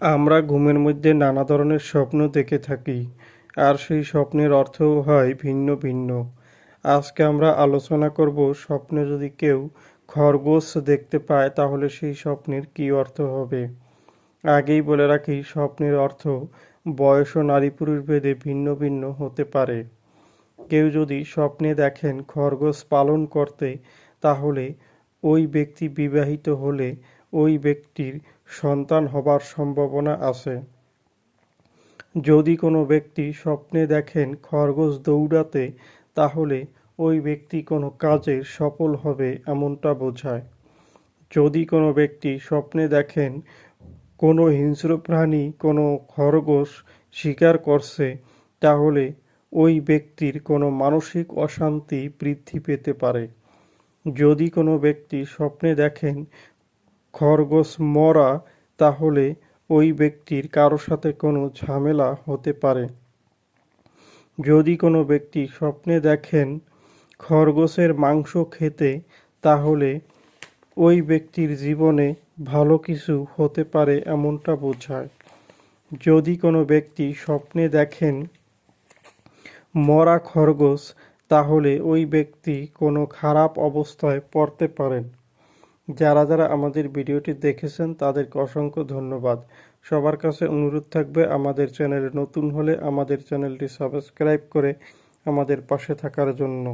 আমরা ঘুমের মধ্যে নানা ধরনের স্বপ্ন দেখে থাকি, আর সেই স্বপ্নের অর্থও হয় ভিন্ন ভিন্ন। আজকে আমরা আলোচনা করব, স্বপ্নে যদি কেউ খরগোশ দেখতে পায় তাহলে সেই স্বপ্নের কী অর্থ হবে। আগেই বলে রাখি, স্বপ্নের অর্থ বয়স ও নারী পুরুষ ভেদে ভিন্ন ভিন্ন হতে পারে। কেউ যদি স্বপ্নে দেখেন খরগোশ পালন করতে, তাহলে ওই ব্যক্তি বিবাহিত হলে ওই ব্যক্তির সন্তান হবার সম্ভাবনা আছে। যদি কোনো ব্যক্তি স্বপ্নে দেখেন খরগোশ দৌড়াতে, তাহলে ওই ব্যক্তি কোনো কাজে সফল হবে এমনটা বোঝায়। যদি কোনো ব্যক্তি স্বপ্নে দেখেন কোনো হিংস্র প্রাণী কোনো খরগোশ শিকার করছে, তাহলে ওই ব্যক্তির কোনো মানসিক অশান্তি বৃদ্ধি পেতে পারে। যদি কোনো ব্যক্তি স্বপ্নে দেখেন খরগোশ মরা, তাহলে ওই ব্যক্তির কারো সাথে কোনো ঝামেলা হতে পারে। যদি কোনো ব্যক্তি স্বপ্নে দেখেন খরগোশের মাংস খেতে, তাহলে ওই ব্যক্তির জীবনে ভালো কিছু হতে পারে এমনটা বোঝায়। যদি কোনো ব্যক্তি স্বপ্নে দেখেন মরা খরগোশ, তাহলে ওই ব্যক্তি কোনো খারাপ অবস্থায় পড়তে পারেন। যারা যারা আমাদের ভিডিওটি দেখেছেন তাদেরকে অসংখ্য ধন্যবাদ। সবার কাছে অনুরোধ থাকবে, আমাদের চ্যানেলে নতুন হলে আমাদের চ্যানেলটি সাবস্ক্রাইব করে আমাদের পাশে থাকার জন্য।